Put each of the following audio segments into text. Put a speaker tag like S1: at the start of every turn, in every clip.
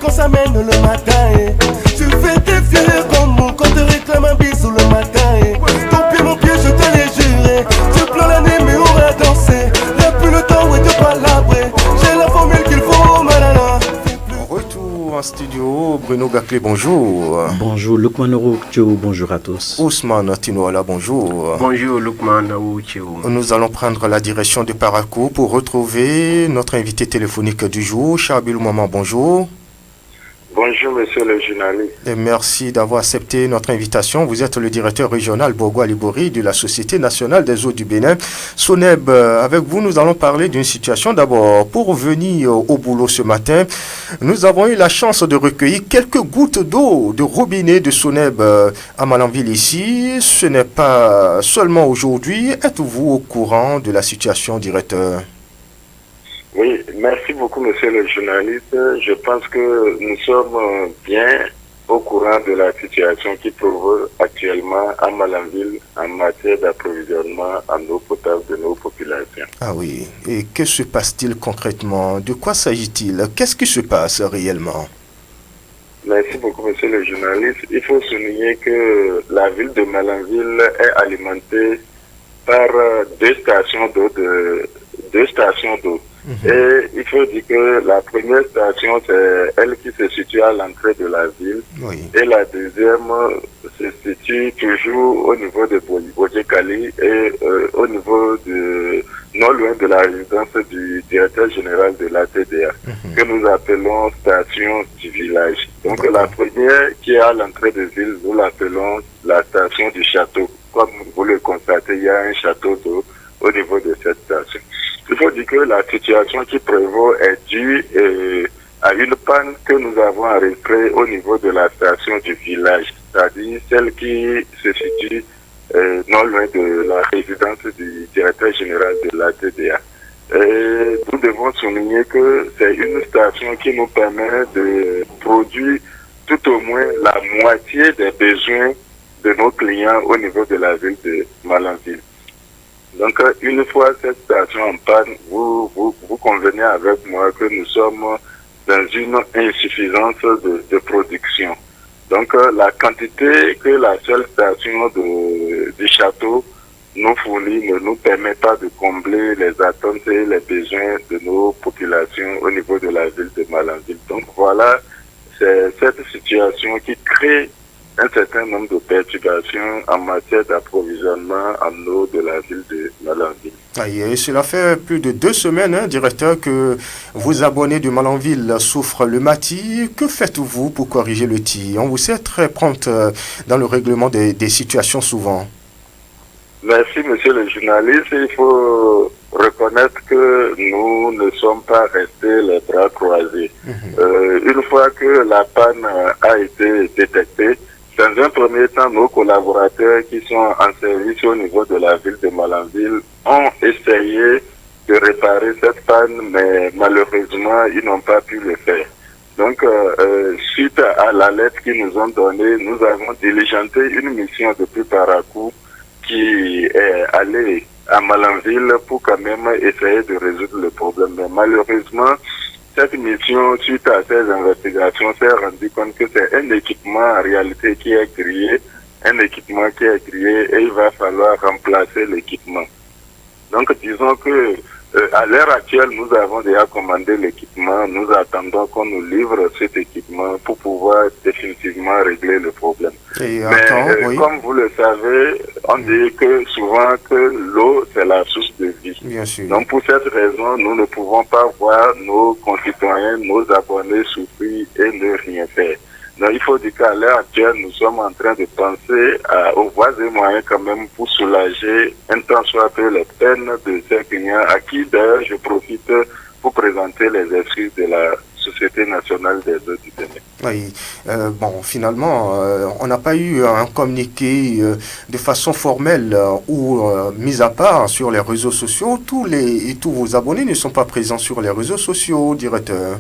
S1: qu'on s'amène le matin. Tu fais tes fiers comme mon quand te réclame un bisou le matin. Mon pied, je te l'ai juré. Tu pleures la nuit, mais on va danser. Y'a plus le temps où est palabrer. J'ai la formule qu'il faut, malala.
S2: Retour en studio, Bruno Gaclé, bonjour.
S3: Bonjour, Lukman Oroukcho, bonjour à tous.
S2: Ousmane Tinoala, bonjour.
S4: Bonjour, Lukman Oroukcho.
S2: Nous allons prendre la direction de Parakou pour retrouver notre invité téléphonique du jour, Charbil Maman, bonjour.
S5: Bonjour, monsieur le journaliste.
S2: Et merci d'avoir accepté notre invitation. Vous êtes le directeur régional Bourgois-Libori de la Société nationale des eaux du Bénin. Soneb, avec vous, nous allons parler d'une situation. D'abord, pour venir au boulot ce matin, nous avons eu la chance de recueillir quelques gouttes d'eau de robinet de Soneb à Malanville ici. Ce n'est pas seulement aujourd'hui. Êtes-vous au courant de la situation, directeur ?
S5: Oui, merci beaucoup, monsieur le journaliste. Je pense que nous sommes bien au courant de la situation qui prévaut actuellement à Malanville en matière d'approvisionnement en eau potable de nos populations.
S2: Ah oui, et que se passe-t-il concrètement? De quoi s'agit-il? Qu'est-ce qui se passe réellement?
S5: Merci beaucoup, monsieur le journaliste. Il faut souligner que la ville de Malanville est alimentée par deux stations d'eau. Et il faut dire que la première station, c'est elle qui se situe à l'entrée de la ville.
S2: Oui.
S5: Et la deuxième se situe toujours au niveau de Bodjekali et au niveau de, non loin de la résidence du directeur général de l'ATDA, que nous appelons station du village. Donc la première qui est à l'entrée de ville, nous l'appelons la station du château. Comme vous le constatez, il y a un château d'eau au niveau de cette station. Il faut dire que la situation qui prévaut est due à une panne que nous avons enregistrée au niveau de la station du village, c'est-à-dire celle qui se situe non loin de la résidence du directeur général de l'ATDA. Nous devons souligner que c'est une station qui nous permet de produire tout au moins la moitié des besoins de nos clients au niveau de la ville de Malanville. Donc, une fois cette station en panne, vous convenez avec moi que nous sommes dans une insuffisance de production. Donc, la quantité que la seule station du château nous fournit ne nous permet pas de combler les attentes et les besoins de nos populations au niveau de la ville de Malanville. Donc, voilà, c'est cette situation qui crée un certain nombre de perturbations en matière d'approvisionnement en eau de la ville de Malanville.
S2: Et cela fait plus de 2 semaines, directeur, que vos abonnés de Malanville souffrent le matis. Que faites-vous pour corriger le tir? On vous sait très prompte dans le règlement des situations souvent.
S5: Merci, monsieur le journaliste. Il faut reconnaître que nous ne sommes pas restés les bras croisés. Une fois que la panne a été détectée, dans un premier temps, nos collaborateurs qui sont en service au niveau de la ville de Malanville ont essayé de réparer cette panne, mais malheureusement, ils n'ont pas pu le faire. Donc, suite à la lettre qu'ils nous ont donnée, nous avons diligenté une mission depuis Parakou qui est allée à Malanville pour quand même essayer de résoudre le problème. Mais malheureusement, cette mission, suite à ces investigations, s'est rendu compte que c'est un équipement en réalité qui est grillé, et il va falloir remplacer l'équipement. Donc disons que à l'heure actuelle, nous avons déjà commandé l'équipement, nous attendons qu'on nous livre cet équipement pour pouvoir définitivement régler le problème. Mais comme vous le savez, on dit que souvent que l'eau, c'est la source de vie.
S2: Bien sûr.
S5: Donc pour cette raison, nous ne pouvons pas voir nos concitoyens, nos abonnés souffrir et ne rien faire. Donc il faut dire qu'à l'heure actuelle, nous sommes en train de penser aux voies et moyens quand même pour soulager un tant soit peu les peines de ces clients à qui d'ailleurs je profite pour présenter les excuses de la Société nationale des eaux du Bénin.
S2: Oui, finalement, on n'a pas eu un communiqué de façon formelle ou mis à part sur les réseaux sociaux. Tous vos abonnés ne sont pas présents sur les réseaux sociaux, directeur.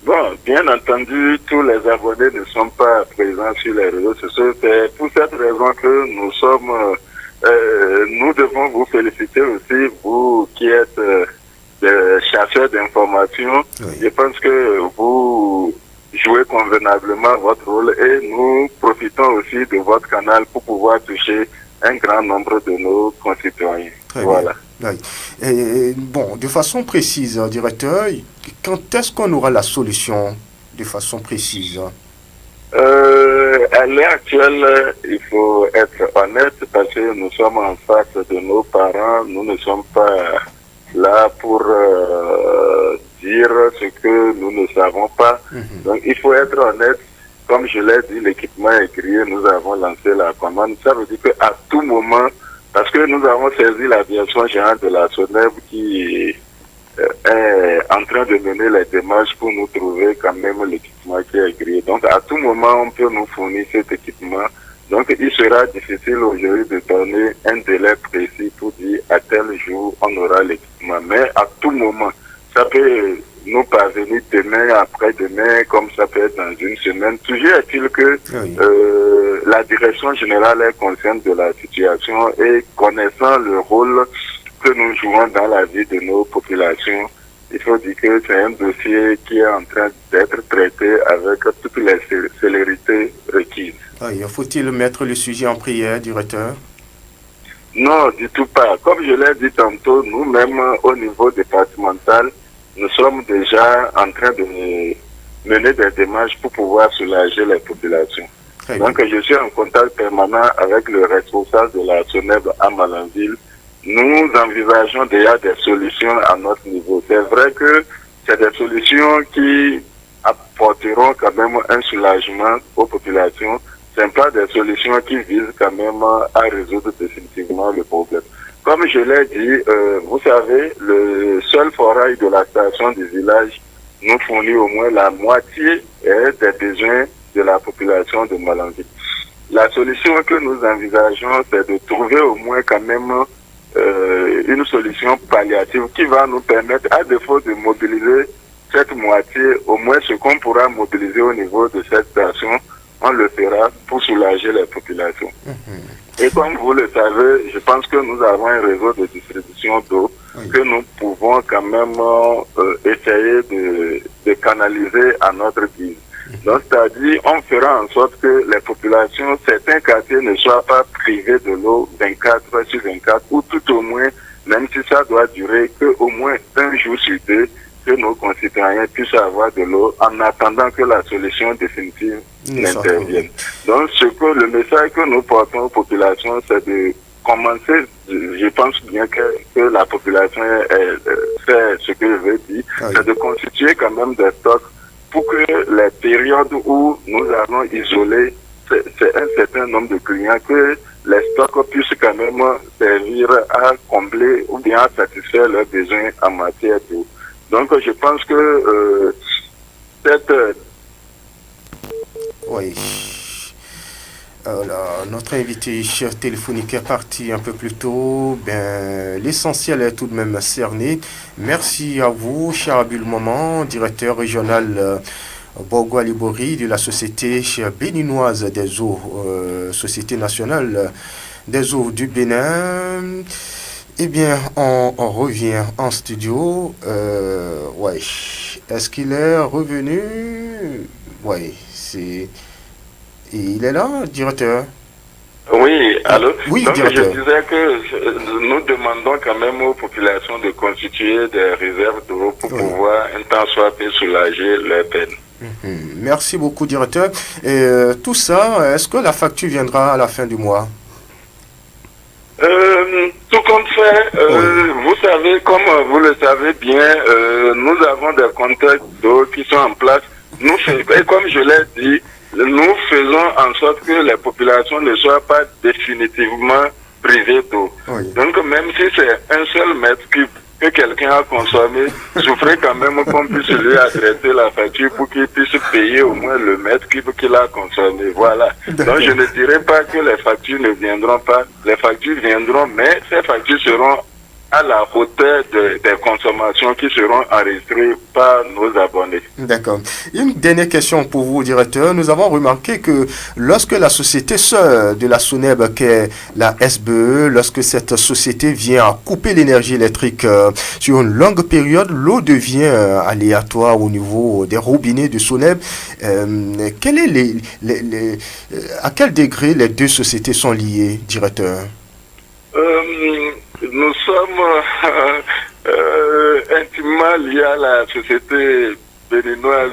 S5: Bon, bien entendu, tous les abonnés ne sont pas présents sur les réseaux sociaux. C'est pour cette raison que nous devons vous féliciter aussi, vous qui êtes des chasseurs d'informations.
S2: Oui.
S5: Je pense que vous convenablement votre rôle et nous profitons aussi de votre canal pour pouvoir toucher un grand nombre de nos concitoyens.
S2: Très
S5: Voilà.
S2: bien. Oui. Et, bon, de façon précise, directeur, quand est-ce qu'on aura la solution de façon précise?
S5: À l'heure actuelle, il faut être honnête parce que nous sommes en face de nos parents. Nous ne sommes pas là pour dire ce que nous ne savons pas. Donc il faut être honnête. Comme je l'ai dit, l'équipement est grillé. Nous avons lancé la commande. Ça veut dire qu'à tout moment, parce que nous avons saisi la direction générale de la SONEB qui est en train de mener les démarches pour nous trouver quand même l'équipement qui est grillé. Donc à tout moment, on peut nous fournir cet équipement. Donc il sera difficile aujourd'hui de donner un délai précis pour dire à tel jour on aura l'équipement. Mais à tout moment, ça peut nous parvenir demain, après-demain, comme ça peut être dans une semaine. Toujours est-il que la direction générale est consciente de la situation et connaissant le rôle que nous jouons dans la vie de nos populations, il faut dire que c'est un dossier qui est en train d'être traité avec toutes les célérités requises.
S2: Faut-il mettre le sujet en prière, directeur?
S5: Non, du tout pas. Comme je l'ai dit tantôt, nous-mêmes, au niveau départemental, nous sommes déjà en train de mener des démarches pour pouvoir soulager les populations. Donc, je suis en contact permanent avec le responsable de la SONEB à Malanville. Nous envisageons déjà des solutions à notre niveau. C'est vrai que c'est des solutions qui apporteront quand même un soulagement aux populations. Ce n'est pas des solutions qui visent quand même à résoudre définitivement le problème. Comme je l'ai dit, vous savez, le seul forage de la station du village nous fournit au moins la moitié des besoins de la population de Malanville. La solution que nous envisageons, c'est de trouver au moins quand même une solution palliative qui va nous permettre, à défaut de mobiliser cette moitié, au moins ce qu'on pourra mobiliser au niveau de cette station, on le fera pour soulager les populations. Et comme vous le savez, je pense que nous avons un réseau de distribution d'eau que nous pouvons quand même essayer de canaliser à notre guise. Donc, c'est-à-dire, on fera en sorte que les populations, certains quartiers ne soient pas privés de l'eau 24 sur 24, ou tout au moins, même si ça doit durer, qu'au moins un jour sur deux, que nos concitoyens puissent avoir de l'eau en attendant que la solution définitive n'intervienne. Donc, le message que nous portons aux populations, c'est de commencer, je pense bien que la population fait ce que je veux dire, c'est de constituer quand même des stocks pour que les périodes où nous allons isoler c'est un certain nombre de clients, que les stocks puissent quand même servir à combler ou bien à satisfaire leurs besoins en matière d'eau. Donc je pense que cette...
S2: Oui. Notre invité téléphonique est parti un peu plus tôt. L'essentiel est tout de même cerné. Merci à vous, cher Abul Moment, directeur régional Borgo Libori de la Société béninoise des eaux, Société nationale des eaux du Bénin. Eh bien, on revient en studio. Est-ce qu'il est revenu? Oui, c'est... Il est là, directeur?
S5: Oui, allô?
S2: Oui,
S5: donc
S2: directeur.
S5: Je disais que nous demandons quand même aux populations de constituer des réserves d'eau pour pouvoir un temps soit peu soulager leurs peines.
S2: Merci beaucoup, directeur. Et tout ça, est-ce que la facture viendra à la fin du mois?
S5: Tout compte fait, vous savez, comme vous le savez bien, nous avons des contacts d'eau qui sont en place. Et comme je l'ai dit, nous faisons en sorte que les populations ne soient pas définitivement privées d'eau. Donc même si c'est un seul mètre cube que quelqu'un a consommé, souffrez quand même qu'on puisse lui adresser la facture pour qu'il puisse payer au moins le mètre cube qu'il a consommé. Voilà. Donc je ne dirais pas que les factures ne viendront pas. Les factures viendront, mais ces factures seront à la hauteur des consommations qui seront enregistrées par nos abonnés.
S2: D'accord. Une dernière question pour vous, directeur. Nous avons remarqué que lorsque la société sœur de la SONEB, qui est la SBE, lorsque cette société vient à couper l'énergie électrique sur une longue période, l'eau devient aléatoire au niveau des robinets de SONEB. Quel est à quel degré les deux sociétés sont liées, directeur?
S5: Nous sommes intimement liés à la société béninoise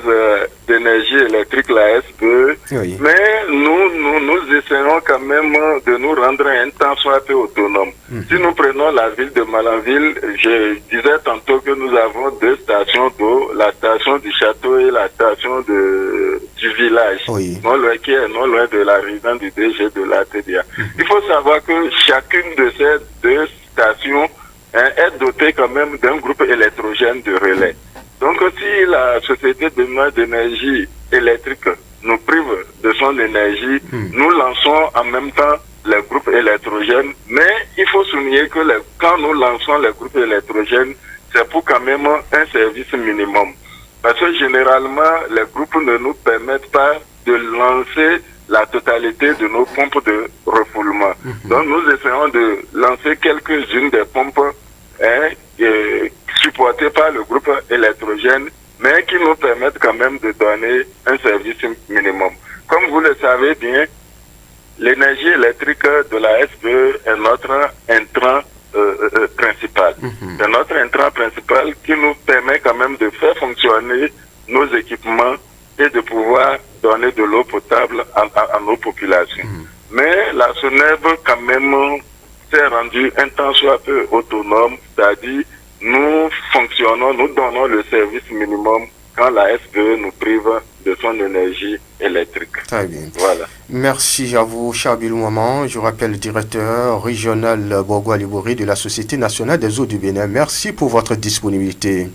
S5: d'énergie électrique, la SBE,
S2: Oui.
S5: mais nous essayons quand même de nous rendre un temps soit peu autonome. Si nous prenons la ville de Malanville, je disais tantôt que nous avons deux stations d'eau, la station du château et la station du village,
S2: Oui.
S5: qui est non loin de la résidence du DG de la TDA. Il faut savoir que chacune de ces deux stations est dotée quand même d'un groupe électrogène de relais. Donc si la société d'énergie électrique nous prive de son énergie, nous lançons en même temps les groupes électrogènes, mais il faut souligner que quand nous lançons les groupes électrogènes, c'est pour quand même un service minimum. Parce que généralement, les groupes ne nous permettent pas de lancer la totalité de nos pompes de refoulement. Donc nous essayons de lancer quelques-unes des pompes supportées par le groupe électrogène, mais qui nous permettent quand même de donner un service minimum. Comme vous le savez bien, l'énergie électrique de la SBE est notre intrant principal. C'est notre intrant principal qui nous permet quand même de faire fonctionner nos équipements et de pouvoir donner de l'eau potable à nos populations. Mais la SONEB quand même s'est rendue un temps soit peu autonome, c'est-à-dire nous fonctionnons, nous donnons le service minimum quand la SBE nous prive de son énergie électrique.
S2: Très bien.
S5: Voilà.
S2: Merci à vous, Chabilou Maman. Je rappelle le directeur régional Borgo Alibori de la Société nationale des eaux du Bénin. Merci pour votre disponibilité.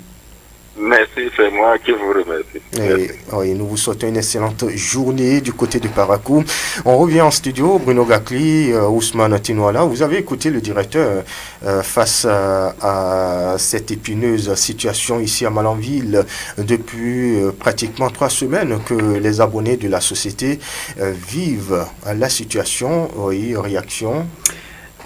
S5: Merci, c'est moi qui vous remercie.
S2: Oui, nous vous souhaitons une excellente journée du côté de Parakou. On revient en studio. Bruno Gakli, Ousmane Tinouala, vous avez écouté le directeur face à cette épineuse situation ici à Malanville depuis pratiquement 3 semaines que les abonnés de la société vivent la situation. Oui, réaction.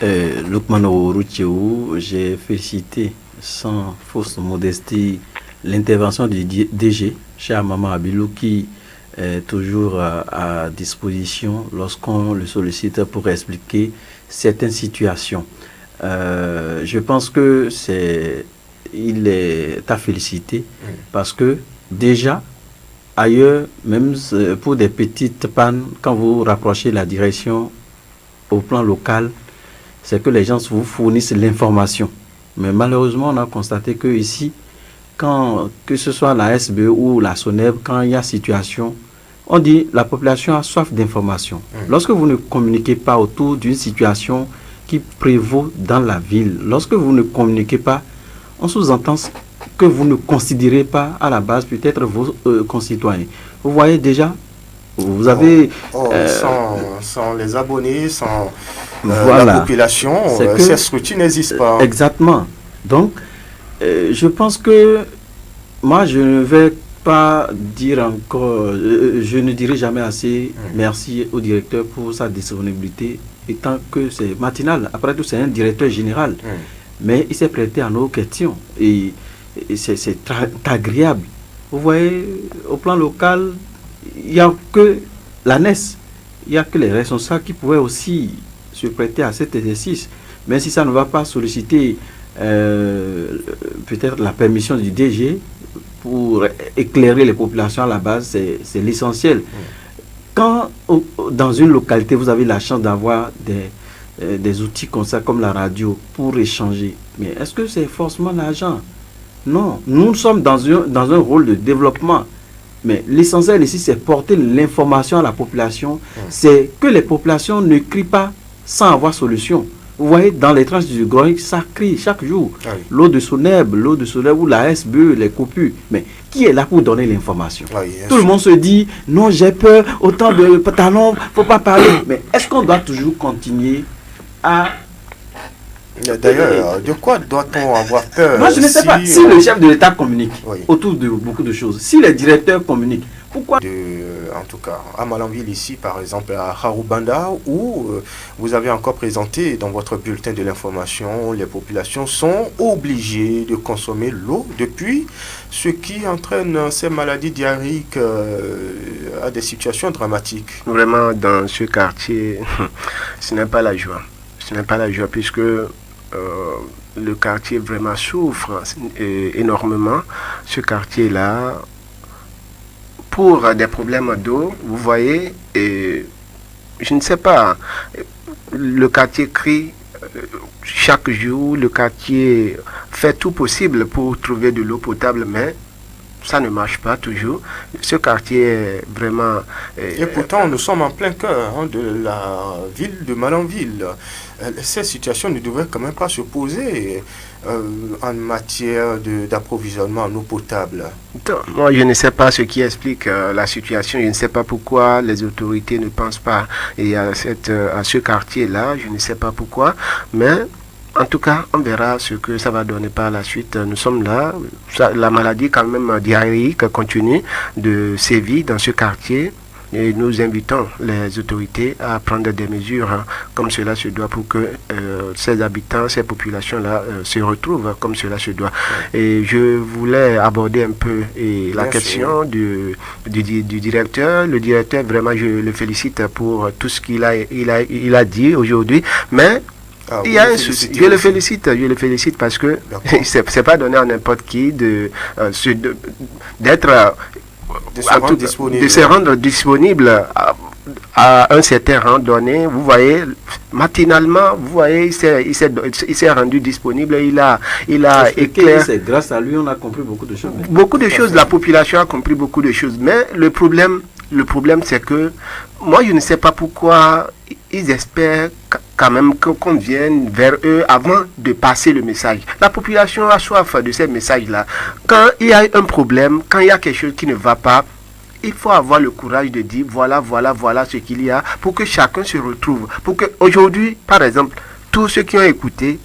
S3: Lukman Oroutcheou, j'ai félicité sans fausse modestie l'intervention du DG, cher Maman Abilou, qui est toujours à disposition lorsqu'on le sollicite pour expliquer certaines situations. Je pense que il est à féliciter parce que déjà, ailleurs, même pour des petites pannes, quand vous rapprochez la direction au plan local, c'est que les gens vous fournissent l'information. Mais malheureusement, on a constaté que ici, que ce soit la SBE ou la SONEB, quand il y a situation, on dit la population a soif d'information. Lorsque vous ne communiquez pas autour d'une situation qui prévaut dans la ville, lorsque vous ne communiquez pas, on sous-entend que vous ne considérez pas à la base peut-être vos concitoyens. Vous voyez déjà, vous avez...
S2: sans les abonnés, sans
S3: voilà,
S2: la population, ces structures n'existent pas.
S3: Exactement. Donc, je pense que moi, je ne vais pas dire encore, je ne dirai jamais assez merci au directeur pour sa disponibilité, étant que c'est matinal. Après tout, c'est un directeur général. Mais il s'est prêté à nos questions et c'est agréable. Vous voyez, au plan local, il n'y a que la NES, il n'y a que les responsables qui pouvaient aussi se prêter à cet exercice. Mais si ça ne va pas solliciter peut-être la permission du DG pour éclairer les populations à la base, c'est l'essentiel. Quand dans une localité, vous avez la chance d'avoir des outils comme ça, comme la radio, pour échanger, mais est-ce que c'est forcément l'argent? Non, nous sommes dans un rôle de développement. Mais l'essentiel ici, c'est porter l'information à la population. C'est que les populations ne crient pas sans avoir solution. Vous voyez, dans les tranches du Groïc, ça crie chaque jour. L'eau de SONEB ou la SBE, les coupures. Mais qui est là pour donner l'information? Tout le monde se dit, non, j'ai peur, autant de talons, il ne faut pas parler. Mais est-ce qu'on doit toujours continuer à
S2: D'ailleurs, de quoi doit-on avoir peur?
S3: Moi, je ne sais pas. Si le chef de l'État communique
S2: Oui.
S3: autour de beaucoup de choses, si les directeurs communiquent, pourquoi
S2: En tout cas, à Malanville ici, par exemple, à Harubanda, où vous avez encore présenté dans votre bulletin de l'information, les populations sont obligées de consommer l'eau depuis, ce qui entraîne ces maladies diarrhéiques à des situations dramatiques.
S4: Vraiment, dans ce quartier, ce n'est pas la joie. Ce n'est pas la joie puisque le quartier vraiment souffre énormément. Ce quartier-là, pour des problèmes d'eau, vous voyez, je ne sais pas, le quartier crie chaque jour, le quartier fait tout possible pour trouver de l'eau potable, mais ça ne marche pas toujours. Ce quartier est vraiment...
S2: Et pourtant, nous sommes en plein cœur de la ville de Malanville. Ces situations ne devraient quand même pas se poser en matière d'approvisionnement en eau potable.
S4: Moi, je ne sais pas ce qui explique la situation. Je ne sais pas pourquoi les autorités ne pensent pas à ce quartier-là. Je ne sais pas pourquoi. Mais... en tout cas, on verra ce que ça va donner par la suite. Nous sommes là. La maladie quand même diarrhéique continue de sévir dans ce quartier. Et nous invitons les autorités à prendre des mesures comme cela se doit pour que ces habitants, ces populations-là se retrouvent comme cela se doit. Et je voulais aborder un peu la question du directeur. Le directeur, vraiment, je le félicite pour tout ce qu'il a dit aujourd'hui. Mais il y a un souci. Je le félicite parce que c'est pas donné à n'importe qui de se rendre disponible à un certain rang donné. Vous voyez, matinalement, vous voyez, il s'est rendu disponible. Il a éclairé.
S3: C'est grâce à lui on a compris beaucoup de choses.
S4: Beaucoup de choses. La population a compris beaucoup de choses. Mais le problème, c'est que moi, je ne sais pas pourquoi ils espèrent quand même qu'on vienne vers eux avant de passer le message. La population a soif de ces messages-là. Quand il y a un problème, quand il y a quelque chose qui ne va pas, il faut avoir le courage de dire voilà ce qu'il y a pour que chacun se retrouve. Pour que aujourd'hui, par exemple, tous ceux qui ont écouté,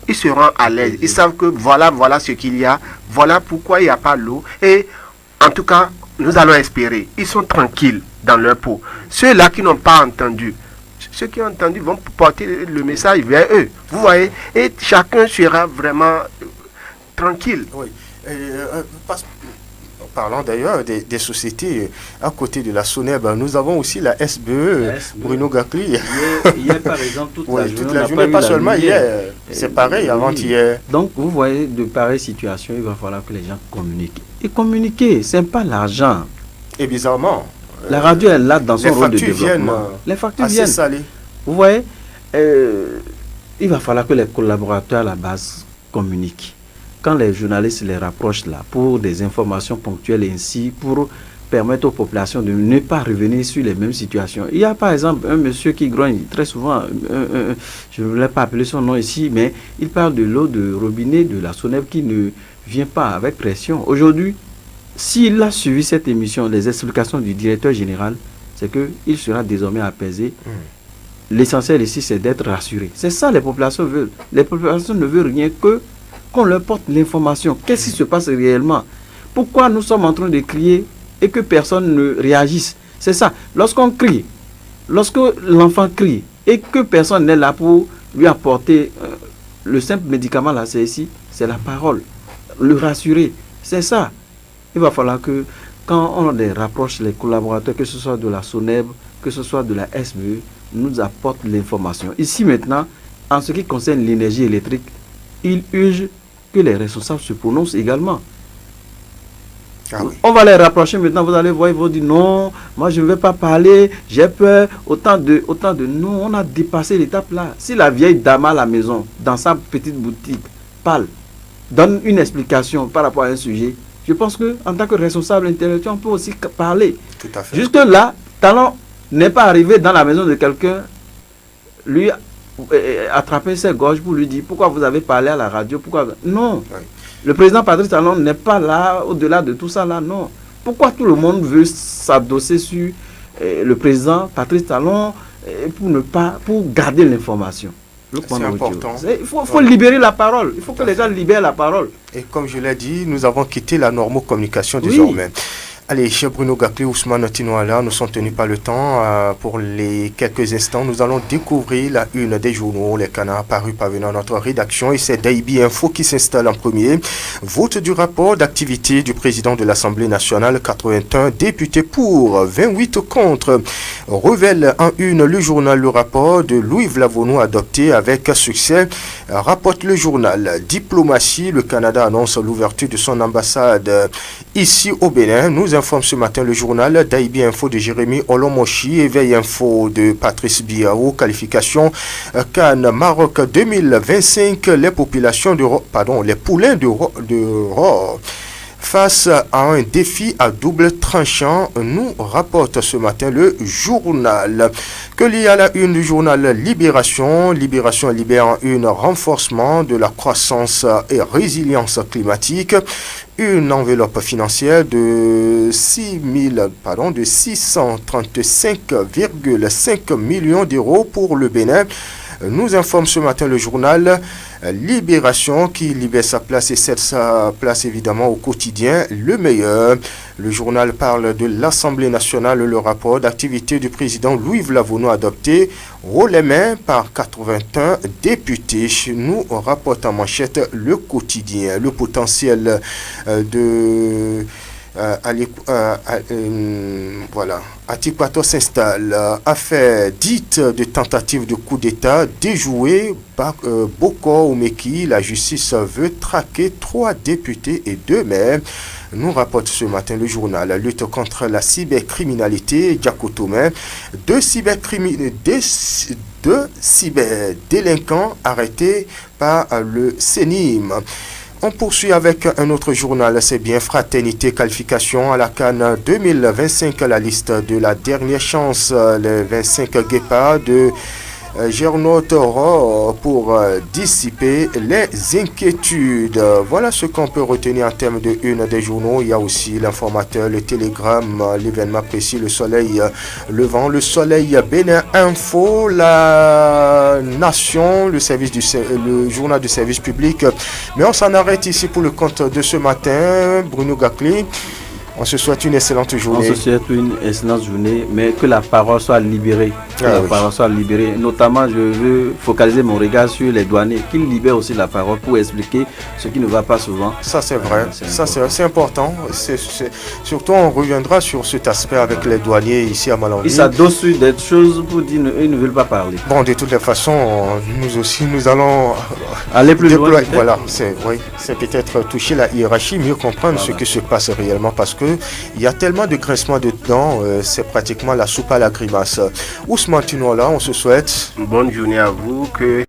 S4: ils seront à l'aise. Ils savent que voilà ce qu'il y a, voilà pourquoi il n'y a pas l'eau. Et en tout cas, nous allons espérer. Ils sont tranquilles dans leur peau. Ceux-là qui n'ont pas entendu, ceux qui ont entendu vont porter le message vers eux. Vous voyez, et chacun sera vraiment tranquille.
S2: Oui. Parlant d'ailleurs des sociétés à côté de la SONEB, nous avons aussi la SBE, Bruno Gakli.
S3: Hier, par exemple, toute la
S2: journée, pas seulement hier. C'est pareil, avant-hier.
S3: Donc, vous voyez, de pareilles situations, il va falloir que les gens communiquent. Et communiquer, ce n'est pas l'argent.
S2: Et bizarrement,
S3: la radio est là dans son rôle de développement. Les factures viennent.
S2: Salées.
S3: Vous voyez, il va falloir que les collaborateurs à la base communiquent. Quand les journalistes les rapprochent là pour des informations ponctuelles et ainsi pour permettre aux populations de ne pas revenir sur les mêmes situations. Il y a par exemple un monsieur qui grogne très souvent, je ne voulais pas appeler son nom ici, mais il parle de l'eau de robinet de la SONEB qui ne vient pas avec pression. Aujourd'hui, s'il a suivi cette émission, les explications du directeur général, c'est qu'il sera désormais apaisé. L'essentiel ici, c'est d'être rassuré. C'est ça les populations veulent. Les populations ne veulent rien que qu'on leur porte l'information. Qu'est-ce qui se passe réellement? Pourquoi nous sommes en train de crier et que personne ne réagisse? C'est ça. Lorsqu'on crie, lorsque l'enfant crie et que personne n'est là pour lui apporter le simple médicament, là, c'est ici, c'est la parole. Le rassurer. C'est ça. Il va falloir que quand on les rapproche, les collaborateurs, que ce soit de la SONEB, que ce soit de la SBE, nous apportent l'information. Ici maintenant, en ce qui concerne l'énergie électrique, il urge que les responsables se prononcent également. On va les rapprocher maintenant, vous allez voir, ils vont dire non, moi je ne vais pas parler, j'ai peur, autant de non, on a dépassé l'étape là. Si la vieille dame à la maison, dans sa petite boutique, parle, donne une explication par rapport à un sujet, je pense qu'en tant que responsable intellectuel, on peut aussi parler.
S2: Tout à fait.
S3: Jusque là, Talon n'est pas arrivé dans la maison de quelqu'un, lui attraper ses gorges pour lui dire pourquoi vous avez parlé à la radio, pourquoi non. Oui. Le président Patrice Talon n'est pas là au-delà de tout ça là, non. Pourquoi tout le monde veut s'adosser sur le président Patrice Talon pour garder l'information? C'est
S2: important.
S3: Il faut libérer la parole. Il faut que les gens libèrent la parole.
S2: Et comme je l'ai dit, nous avons quitté la normocommunication désormais. Allez, cher Bruno Gakli, Ousmane Tinoala, nous sommes tenus par le temps. Pour les quelques instants, nous allons découvrir la une des journaux, les canards parus parvenant à notre rédaction. Et c'est Daibi Info qui s'installe en premier. Vote du rapport d'activité du président de l'Assemblée nationale, 81 députés pour, 28 contre. Révèle en une le journal le rapport de Louis Vlavono adopté avec succès. Rapporte le journal Diplomatie, le Canada annonce l'ouverture de son ambassade ici au Bénin. Nous informe ce matin le journal Daibi Info de Jérémy Olomoshi, Éveil Info de Patrice Biao, qualification Cannes Maroc 2025, les populations les poulains de Rore face à un défi à double tranchant, nous rapporte ce matin le journal. Que l'il y a la une du journal Libération. Libération libère en une renforcement de la croissance et résilience climatique. Une enveloppe financière de 635,5 millions d'euros pour le Bénin. Nous informe ce matin le journal Libération qui libère sa place et cède sa place évidemment au quotidien Le Meilleur. Le journal parle de l'Assemblée nationale, le rapport d'activité du président Louis Vlavono adopté haut les mains par 81 députés. Nous rapporte en manchette le quotidien. Le potentiel voilà. Atipato s'installe. Affaire dite de tentative de coup d'État déjouée. Boko Oumeki, la justice veut traquer 3 députés et 2 maires. Nous rapporte ce matin le journal Lutte contre la cybercriminalité. Diakotomé, 2 cyberdélinquants arrêtés par le CENIM. On poursuit avec un autre journal, c'est bien Fraternité, qualification à la Cannes 2025, la liste de la dernière chance, les 25 guépards de Gernot Toro pour dissiper les inquiétudes. Voilà ce qu'on peut retenir en termes de une des journaux. Il y a aussi l'informateur, le télégramme, l'événement précis, le soleil levant, le soleil Bénin Info, la Nation, le journal du service public. Mais on s'en arrête ici pour le compte de ce matin. Bruno Gakli, on se souhaite une excellente journée.
S3: On se souhaite une excellente journée, mais que la parole soit libérée. Parole soit libérée. Notamment, je veux focaliser mon regard sur les douaniers, qu'ils libèrent aussi la parole pour expliquer ce qui ne va pas souvent.
S2: Ça, c'est vrai. C'est important. Surtout, on reviendra sur cet aspect avec les douaniers ici à Malambie.
S3: Ils s'adossent sur des choses pour dire qu'ils ne veulent pas parler.
S2: Bon, de toutes les façons, nous aussi, nous allons
S3: aller plus loin.
S2: Voilà, c'est peut-être toucher la hiérarchie, mieux comprendre ce qui se passe réellement, parce que il y a tellement de grincements dedans, c'est pratiquement la soupe à la grimace. Ousmane Tinola, on se souhaite
S4: une bonne journée à vous, que